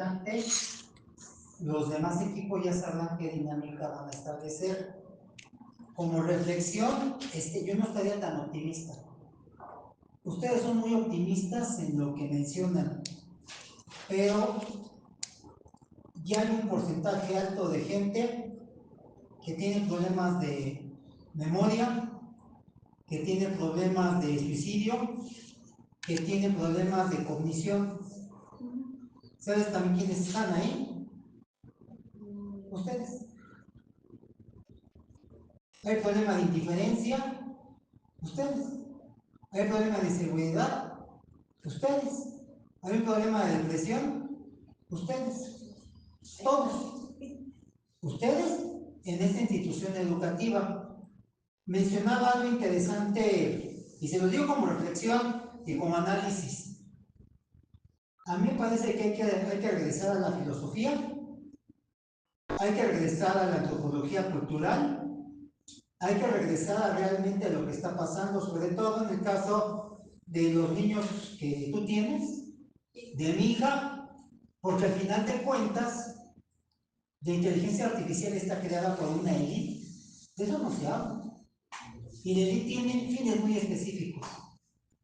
importante, los demás equipos ya sabrán qué dinámica van a establecer. Como reflexión, yo no estaría tan optimista. Ustedes son muy optimistas en lo que mencionan, pero ya hay un porcentaje alto de gente que tiene problemas de memoria, que tiene problemas de suicidio, que tiene problemas de cognición. ¿Sabes también quiénes están ahí? Ustedes. Hay problema de indiferencia, ustedes. Hay problema de inseguridad, ustedes. Hay un problema de depresión, ustedes. Todos. Ustedes en esta institución educativa. Mencionaba algo interesante y se lo digo como reflexión y como análisis. A mí me parece que hay que regresar a la filosofía, hay que regresar a la antropología cultural, hay que regresar a realmente lo que está pasando, sobre todo en el caso de los niños que tú tienes, de mi hija, porque al final de cuentas, la inteligencia artificial está creada por una élite, de eso no se habla. Y la élite tiene fines muy específicos,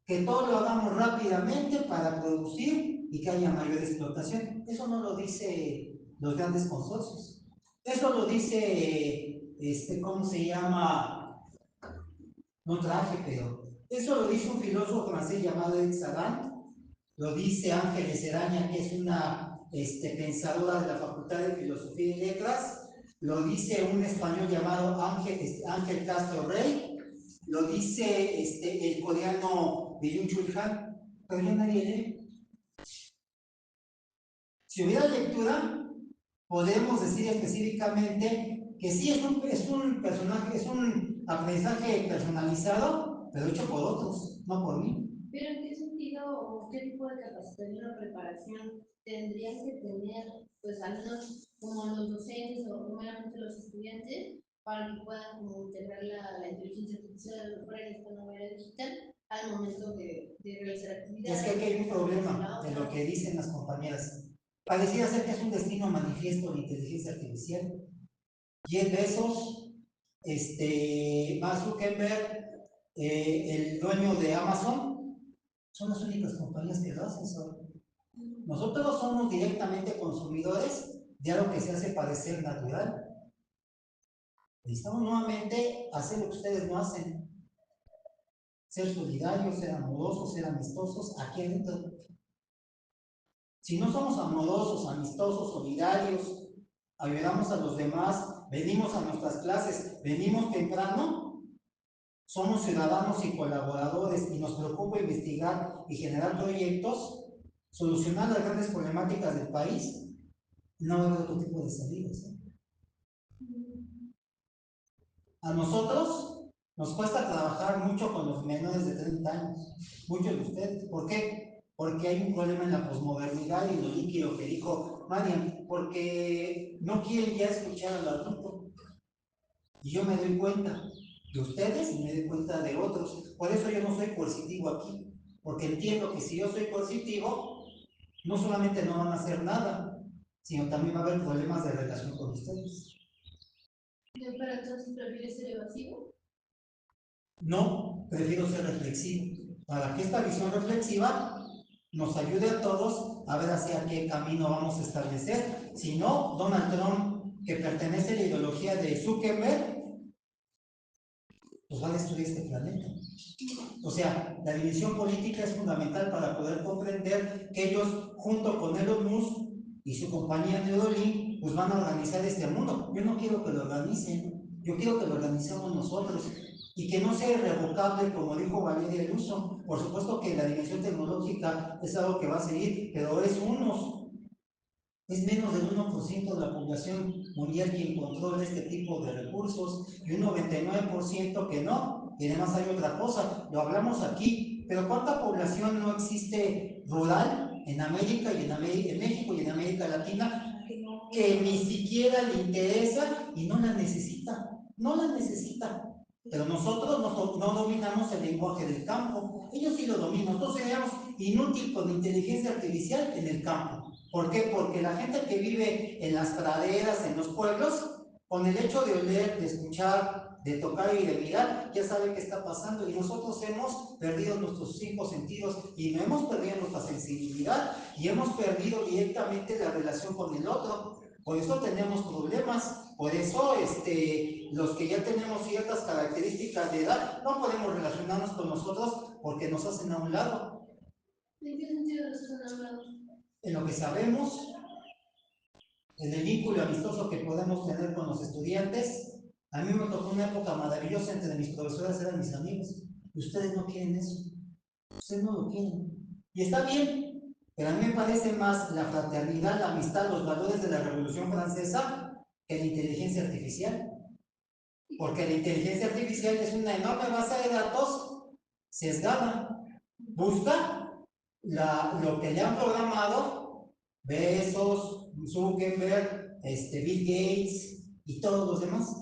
que todo lo hagamos rápidamente para producir y que haya mayor explotación. Eso no lo dice los grandes consorcios. Eso lo dice, ¿cómo se llama? No traje, pero eso lo dice un filósofo francés llamado Eric Sagan, lo dice Ángeles Eraña, que es una pensadora de la Facultad de Filosofía y Letras, lo dice un español llamado Ángel Castro Rey, lo dice el coreano Byung-Chul Han, pero ya nadie lee. Si hubiera lectura, podemos decir específicamente que sí es un personaje, es un aprendizaje personalizado, pero hecho por otros, no por mí. ¿Pero en qué sentido o qué tipo de capacitación o preparación tendrían que tener, pues, al menos como los docentes o primeramente los estudiantes, para que puedan como integrar la inteligencia artificial en esta nueva era digital al momento de realizar actividades? Es que aquí hay un problema de lo que dicen las compañeras. Pareciera ser que es un destino manifiesto la inteligencia artificial. Jeff Bezos, Mark Zuckerberg, el dueño de Amazon, son las únicas compañías que lo hacen. Nosotros somos directamente consumidores de algo que se hace parecer natural. Necesitamos nuevamente hacer lo que ustedes no hacen. Ser solidarios, ser amorosos, ser amistosos aquí adentro. Si no somos amorosos, amistosos, solidarios, ayudamos a los demás, venimos a nuestras clases, venimos temprano, somos ciudadanos y colaboradores y nos preocupa investigar y generar proyectos, solucionar las grandes problemáticas del país, no va a haber otro tipo de salidas. A nosotros nos cuesta trabajar mucho con los menores de 30 años, muchos de ustedes. ¿Por qué? Porque hay un problema en la posmodernidad y lo líquido que dijo Marian, porque no quieren ya escuchar al adulto. Y yo me doy cuenta de ustedes y me doy cuenta de otros. Por eso yo no soy coercitivo aquí, porque entiendo que si yo soy coercitivo, no solamente no van a hacer nada, sino también va a haber problemas de relación con ustedes. ¿Pero entonces prefieres ser evasivo? No, prefiero ser reflexivo, para que esta visión reflexiva nos ayude a todos a ver hacia qué camino vamos a establecer. Si no, Donald Trump, que pertenece a la ideología de Zuckerberg, pues va a destruir este planeta. O sea, la división política es fundamental para poder comprender que ellos, junto con Elon Musk y su compañía Neuralink, pues van a organizar este mundo. Yo no quiero que lo organicen, yo quiero que lo organicemos nosotros y que no sea irrevocable, como dijo Valeria Iluso. Por supuesto que la dimensión tecnológica es algo que va a seguir, pero es menos del 1% de la población mundial quien controla este tipo de recursos y un 99% que no. Y además hay otra cosa, lo hablamos aquí, pero ¿cuánta población no existe rural en América y en México y en América Latina que ni siquiera le interesa y no la necesita? No la necesita. Pero nosotros no dominamos el lenguaje del campo. Ellos sí lo dominan. Nosotros seríamos inútil con inteligencia artificial en el campo. ¿Por qué? Porque la gente que vive en las praderas, en los pueblos, con el hecho de oler, de escuchar, de tocar y de mirar, ya sabe qué está pasando. Y nosotros hemos perdido nuestros 5 sentidos y no hemos perdido nuestra sensibilidad y hemos perdido directamente la relación con el otro. Por eso tenemos problemas. Por eso los que ya tenemos ciertas características de edad no podemos relacionarnos con nosotros porque nos hacen a un lado. ¿En qué sentido los hacen a un lado? En lo que sabemos, en el vínculo amistoso que podemos tener con los estudiantes. A mí me tocó una época maravillosa, entre mis profesores eran mis amigos. Y ustedes no quieren eso. Ustedes no lo quieren. Y está bien, pero a mí me parece más la fraternidad, la amistad, los valores de la Revolución Francesa que la inteligencia artificial. Porque la inteligencia artificial es una enorme base de datos sesgada. Busca lo que le han programado Bezos, Zuckerberg, Bill Gates y todos los demás,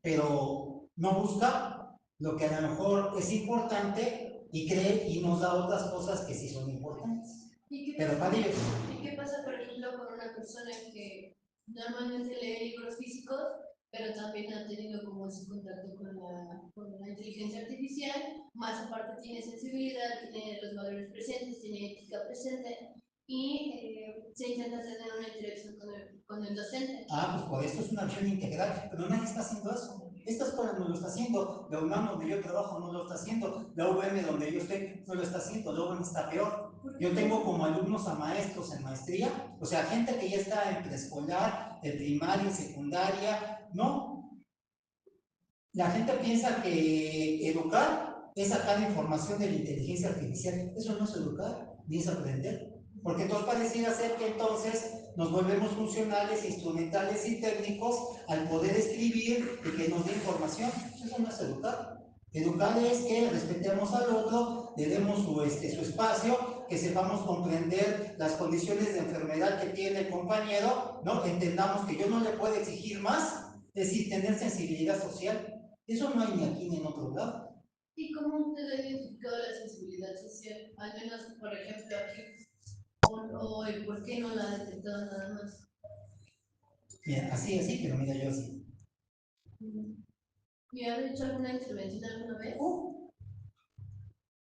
pero no busca lo que a lo mejor es importante y cree y nos da otras cosas que sí son importantes. Pero para ellos. ¿Y qué pasa, por ejemplo, con una persona que normalmente lee libros físicos, pero también ha tenido como ese contacto con la inteligencia artificial, más aparte tiene sensibilidad, tiene los valores presentes, tiene ética presente y se intenta tener una interacción con el docente? Pues por esto es una acción integral, pero nadie está haciendo eso. Esta escuela no lo está haciendo, la UNAM donde yo trabajo no lo está haciendo, la UVM donde yo estoy no lo está haciendo, la UVM está peor. Yo tengo como alumnos a maestros en maestría, o sea, gente que ya está en preescolar, en primaria, en secundaria, no. La gente piensa que educar es sacar información de la inteligencia artificial. Eso no es educar, ni es aprender. Porque entonces pareciera ser que entonces nos volvemos funcionales, instrumentales y técnicos al poder escribir y que nos dé información. Eso no es educar. Educar es que respetemos al otro, le demos su espacio, que sepamos comprender las condiciones de enfermedad que tiene el compañero, ¿no? Entendamos que yo no le puedo exigir más, es decir, tener sensibilidad social. Eso no hay ni aquí ni en otro lado. ¿Y cómo usted ha identificado la sensibilidad social? Al menos, por ejemplo, aquí. ¿O el por qué no la ha detectado nada más? Mira, así, pero mira yo así. ¿Me ha hecho alguna intervención alguna vez?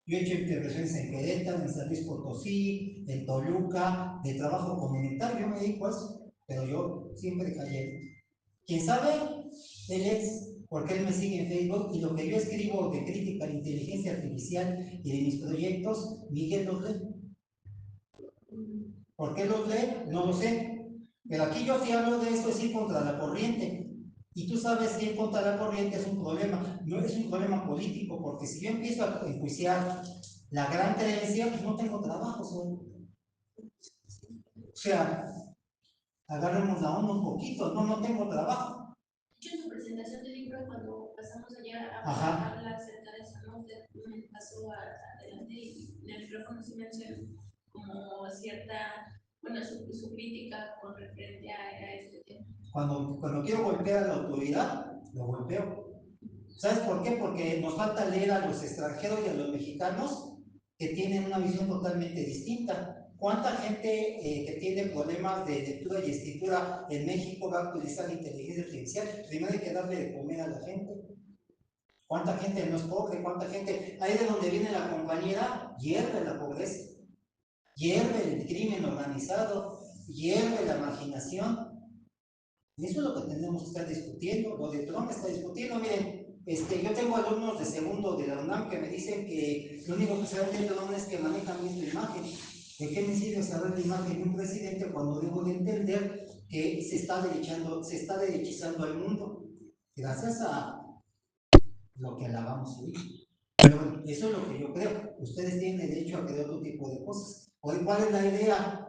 Yo he hecho intervenciones en Querétaro, en San Luis Potosí, en Toluca, de trabajo comunitario, yo me dedico a eso, pero yo siempre callé. ¿Quién sabe? Él es, porque él me sigue en Facebook y lo que yo escribo de crítica a la inteligencia artificial y de mis proyectos, Miguel los lee. ¿Por qué los lee? No lo sé. Pero aquí yo sí hablo de eso, es ir contra la corriente. Y tú sabes que ir contra la corriente es un problema, no es un problema político, porque si yo empiezo a enjuiciar la gran creencia, pues no tengo trabajo, solo. O sea, agarremos la onda un poquito, no tengo trabajo. De hecho, en su presentación del libro, cuando pasamos allá a hablar acerca de eso, ¿no? Usted me pasó adelante y en el micrófono sí mencionó como cierta, bueno, su crítica con referente a este tema. Cuando quiero golpear a la autoridad, lo golpeo. ¿Sabes por qué? Porque nos falta leer a los extranjeros y a los mexicanos que tienen una visión totalmente distinta. ¿Cuánta gente que tiene problemas de lectura y escritura en México va a utilizar la inteligencia artificial? Primero hay que darle de comer a la gente. ¿Cuánta gente no es pobre? ¿Cuánta gente? Ahí de donde viene la compañera, hierve la pobreza, hierve el crimen organizado, hierve la marginación. Y eso es lo que tenemos que estar discutiendo. Lo de Trump está discutiendo. Miren, yo tengo alumnos de segundo de la UNAM que me dicen que lo único que saben de la UNAM es que manejan bien su imagen. ¿De qué me sirve saber la imagen de un presidente cuando debo de entender que se está derechizando al mundo? Gracias a lo que alabamos hoy. Pero bueno, eso es lo que yo creo. Ustedes tienen derecho a creer otro tipo de cosas. Hoy, ¿cuál es la idea?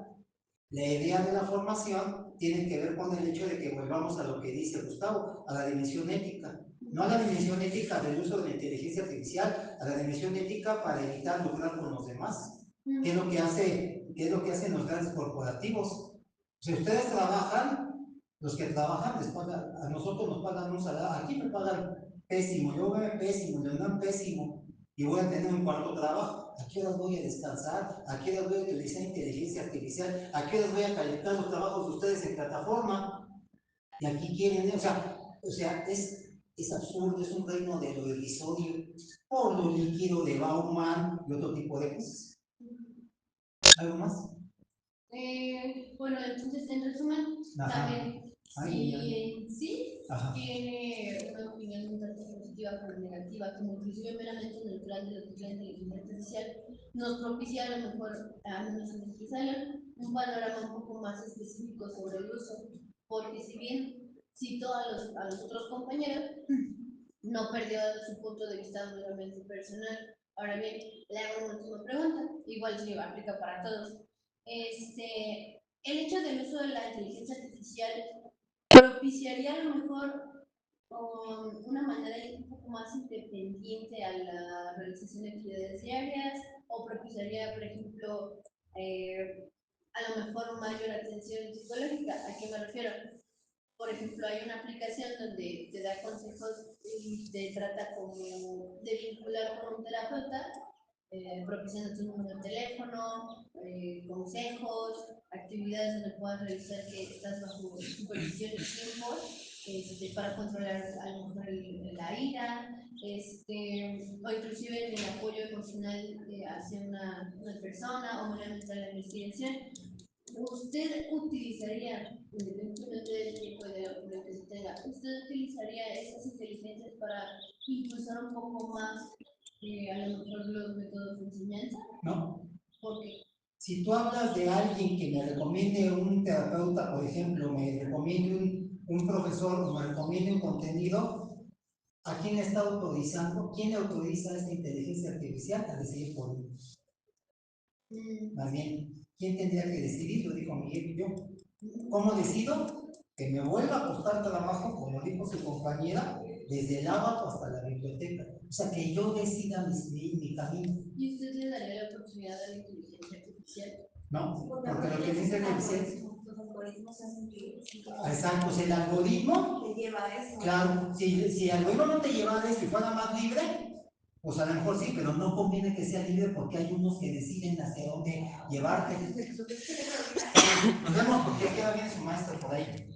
La idea de la formación tiene que ver con el hecho de que volvamos a lo que dice Gustavo, a la dimensión ética. No a la dimensión ética del uso de la inteligencia artificial, a la dimensión ética para evitar lucrar con los demás. ¿Qué es lo que hacen los grandes corporativos? Si ustedes trabajan, los que trabajan les pagan, a nosotros nos pagan un salario, aquí me pagan pésimo, yo veo pésimo, le dan pésimo. y voy a tener un cuarto trabajo. ¿A qué horas voy a descansar? ¿A qué horas voy a utilizar inteligencia artificial? ¿A qué horas voy a calificar los trabajos de ustedes en plataforma? Y aquí quieren, o sea, es absurdo, es un reino de lo irrisorio, por lo líquido de Bauman y otro tipo de cosas. ¿Algo más? Bueno, entonces, en resumen, también, si en sí tiene una opinión un tanto positiva como negativa, como inclusive meramente neutral de lo que es la inteligencia artificial, nos propicia a lo mejor, a menos en este salón, un panorama un poco más específico sobre el uso, porque si bien cito a los otros compañeros, no perdió su punto de vista meramente personal. Ahora bien, le hago una última pregunta, igual se aplica para todos. El hecho del uso de la inteligencia artificial propiciaría a lo mejor una manera un poco más independiente a la realización de actividades diarias o propiciaría, por ejemplo, a lo mejor mayor atención psicológica. ¿A qué me refiero? Por ejemplo, hay una aplicación donde te da consejos y te trata como de vincular con un terapeuta, propiciando tu número de teléfono, consejos, actividades donde puedas revisar que estás bajo supervisión y tiempos, para controlar a lo mejor la ira, o inclusive el apoyo emocional hacia una persona o meramente la investigación. ¿Usted utilizaría, independientemente del tipo de que se tenga, usted utilizaría esas inteligencias para impulsar un poco más a lo mejor los métodos de enseñanza? No. ¿Por qué? Si tú hablas de alguien que me recomiende un terapeuta, por ejemplo, me recomiende un profesor o me recomiende un contenido, ¿a quién le está autorizando? ¿Quién le autoriza a esta inteligencia artificial a decidir por mí? Más bien, ¿quién tendría que decidir? Lo dijo Miguel y yo. ¿Cómo decido? Que me vuelva a costar trabajo, como dijo su compañera, desde el abaco hasta la biblioteca. O sea, que yo decida mi camino. ¿Y usted le daría la oportunidad a la inteligencia artificial? No, porque lo que dice que los algoritmos hacen que... Exacto, pues el algoritmo te lleva a eso. Claro, si el algoritmo no te lleva a eso y fuera más libre, pues a lo mejor sí, pero no conviene que sea libre porque hay unos que deciden hacia dónde llevarte. Nos vemos porque queda bien su maestro por ahí.